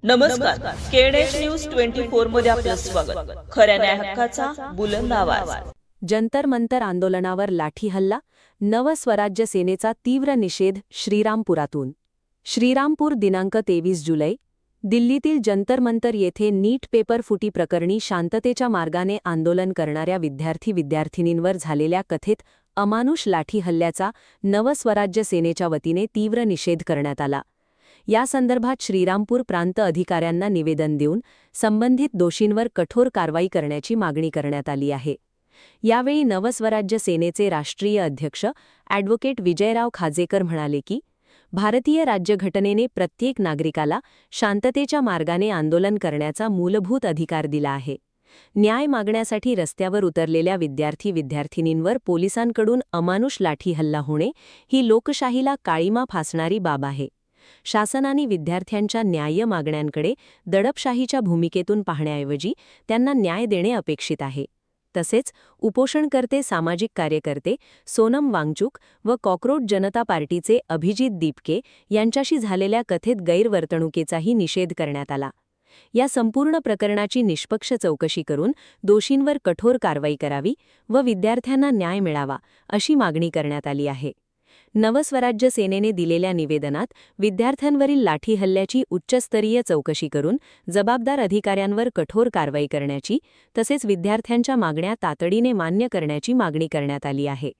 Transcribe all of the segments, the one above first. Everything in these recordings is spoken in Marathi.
नमस्कार. केडेश न्यूज 24 मध्ये आपलं स्वागत. खऱ्या न्याय हक्काचा बुलंद आवाज. जंतर मंतर आंदोलनावर लाठी हल्ला, नव स्वराज्य सेनेचा तीव्र निषेध श्रीरामपुरातून. श्रीरामपूर दिनांक 23 जुलै. दिल्लीतील जंतर मंतर येथे नीट पेपर फुटी प्रकरणी शांततेच्या मार्गाने आंदोलन करणाऱ्या विद्यार्थिनींवर झालेल्या कथित अमानुष लाठी हल्ल्याचा नव स्वराज्य सेनेच्या वतीने तीव्र निषेध करण्यात आला. या संदर्भात श्रीरामपूर प्रांत अधिकाऱ्यांना निवेदन देऊन संबंधित दोषींवर कठोर कारवाई करण्याची मागणी करण्यात आली आहे. यावेळी नवस्वराज्य सेनेचे राष्ट्रीय अध्यक्ष ॲडव्होकेट विजयराव खाजेकर म्हणाले की, भारतीय राज्यघटनेने प्रत्येक नागरिकाला शांततेच्या मार्गाने आंदोलन करण्याचा मूलभूत अधिकार दिला आहे. न्याय मागण्यासाठी रस्त्यावर उतरलेल्या विद्यार्थिनींवर पोलिसांकडून अमानुष लाठी हल्ला होणे ही लोकशाहीला काळिमा फासणारी बाब आहे. शासनाने विद्यार्थ्यांच्या न्याय्य मागण्यांकडे दडपशाहीच्या भूमिकेतून पाहण्याऐवजी त्यांना न्याय देणे अपेक्षित आहे. तसेच उपोषणकर्ते सामाजिक कार्यकर्ते सोनम वांगचुक व कॉकरोच जनता पार्टीचे अभिजित दीपके यांच्याशी झालेल्या कथित गैरवर्तणुकीचाही निषेध करण्यात आला. या संपूर्ण प्रकरणाची निष्पक्ष चौकशी करून दोषींवर कठोर कारवाई करावी व विद्यार्थ्यांना न्याय मिळावा अशी मागणी करण्यात आली आहे. नवस्वराज्य सेनेने दिलेल्या निवेदनात विद्यार्थ्यांवरील लाठी हल्ल्याची उच्चस्तरीय चौकशी करून जबाबदार अधिकाऱ्यांवर कठोर कारवाई करण्याची तसेच विद्यार्थ्यांच्या मागण्या तातडीने मान्य करण्याची मागणी करण्यात आली आहे.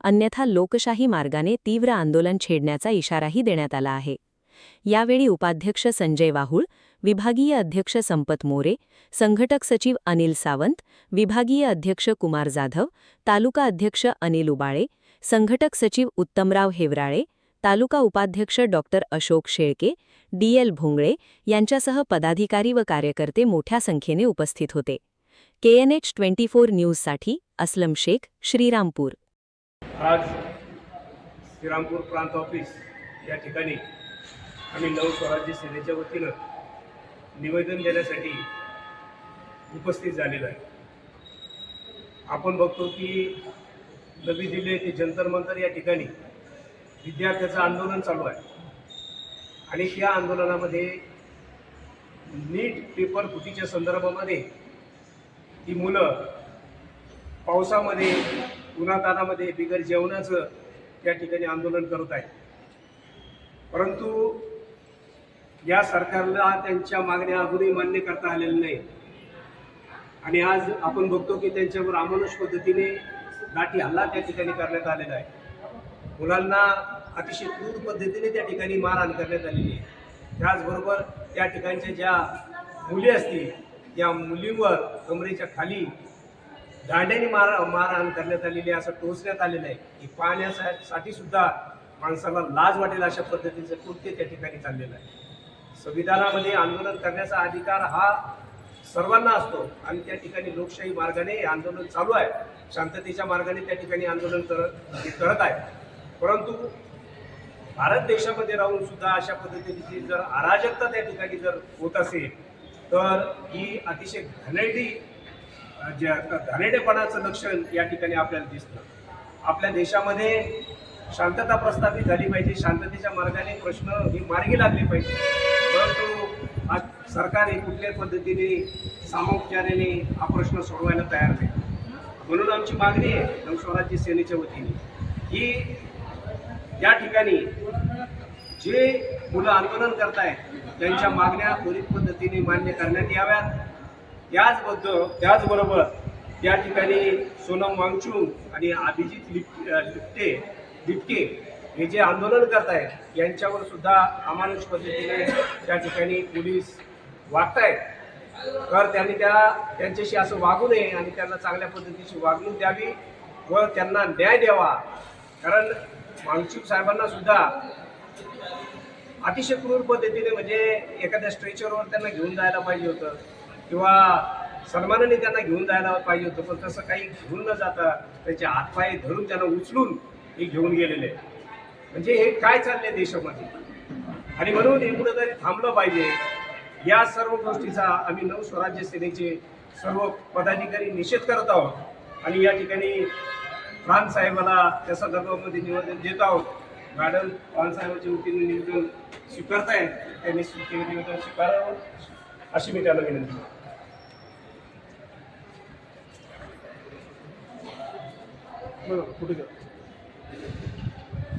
अन्यथा लोकशाही मार्गाने तीव्र आंदोलन छेडण्याचा इशाराही देण्यात आला आहे. यावेळी उपाध्यक्ष संजय वाहुळ, विभागीय अध्यक्ष संपत मोरे, संघटक सचिव अनिल सावंत, विभागीय अध्यक्ष कुमार जाधव, तालुका अध्यक्ष अनिल उबाळे, संघटक सचिव उत्तमराव हेवराळे, तालुका उपाध्यक्ष डॉ. अशोक शेळके, DL भोंगळे यांच्यासह पदाधिकारी व कार्यकर्ते मोठ्या संख्येने उपस्थित होते. KNH 24 न्यूजसाठी असलम शेख, श्रीरामपूर. आज श्रीरामपूर प्रांत ऑफिस या ठिकाणी आम्ही नवस्वराज्य सेनेच्या वतीनं निवेदन देण्यासाठी उपस्थित झालेलो आहे. आपण बघतो की नवी दिल्ली येथे जंतर मंतर या ठिकाणी विद्यार्थ्याचं आंदोलन चालू आहे आणि त्या आंदोलनामध्ये नीट पेपर फुटीच्या संदर्भामध्ये ही मुलं पावसामध्ये उन्हातानामध्ये बिगर जेवणाचं त्या ठिकाणी आंदोलन करत आहेत. परंतु या सरकारला त्यांच्या मागण्या अजूनही मान्य करता आलेल्या नाही आणि आज आपण बघतो की त्यांच्यावर अमानुष पद्धतीने लाठी हल्ला त्या ठिकाणी करण्यात आलेला आहे. मुलांना अतिशय क्रूर पद्धतीने त्या ठिकाणी मारहाण करण्यात आलेली आहे. त्याचबरोबर त्या ठिकाणच्या ज्या मुली असतील त्या मुलींवर कमरेच्या खाली दांड्याने मारहाण करण्यात आलेली आहे, असं टोचण्यात आलेलं आहे की पाहण्यासाठी सुद्धा माणसाला लाज वाटेल अशा पद्धतीचं कृत्य त्या ठिकाणी चाललेलं आहे. संविधानामध्ये आंदोलन करण्याचा अधिकार हा सर्वांना असतो आणि त्या ठिकाणी लोकशाही मार्गाने आंदोलन चालू आहे, शांततेच्या मार्गाने त्या ठिकाणी आंदोलन करत आहे. परंतु भारत देशामध्ये राहून सुद्धा अशा पद्धतीची जर अराजकता त्या ठिकाणी जर होत असेल तर ही अतिशय घाणेरडेपणाचं लक्षण या ठिकाणी आपल्याला दिसतं. आपल्या देशामध्ये शांतता प्रस्थापित झाली पाहिजे, शांततेच्या मार्गाने प्रश्न ही मार्गी लागले पाहिजे. परंतु आज सरकार कुठल्याही पद्धतीने सामोपचाराने हा प्रश्न सोडवायला तयार नाही. म्हणून आमची मागणी आहे नवस्वराज्य सेनेच्या वतीने की या ठिकाणी जे मुलं आंदोलन करतायत त्यांच्या मागण्या त्वरित पद्धतीने मान्य करण्यात याव्यात. त्याचबरोबर त्या ठिकाणी सोनम वांगचुक आणि अभिजित दीपके हे जे आंदोलन करतायत यांच्यावर सुद्धा अमानुष पद्धतीने त्या ठिकाणी पोलीस वागतायत. तर त्यांनी त्यांच्याशी असं वागू नये आणि त्यांना चांगल्या पद्धतीची वागणूक द्यावी व त्यांना न्याय द्यावा. कारण वांगचुक साहेबांना सुद्धा अतिशय क्रूर पद्धतीने म्हणजे एखाद्या स्ट्रेचरवर त्यांना घेऊन जायला पाहिजे होतं किंवा सन्मानाने त्यांना घेऊन जायला पाहिजे होतं, पण तसं काही घेऊन न जाता त्याचे हातपाय धरून त्यांना उचलून हे घेऊन गेलेले. म्हणजे हे काय चाललंय देशामध्ये आणि म्हणून हे कुठेतरी थांबलं पाहिजे. या सर्व गोष्टीचा आम्ही नवस्वराज्य सेनेचे सर्व पदाधिकारी निषेध करत आहोत आणि या ठिकाणी प्रांत साहेबाला त्या संदर्भामध्ये निवेदन देत आहोत मॅडम पानसाहेबांच्या वतीने निवेदन स्वीकारतायत त्यांनी निवेदन स्वीकारावं अशी मी त्यांना विनंती करतो. बरोबर कुठे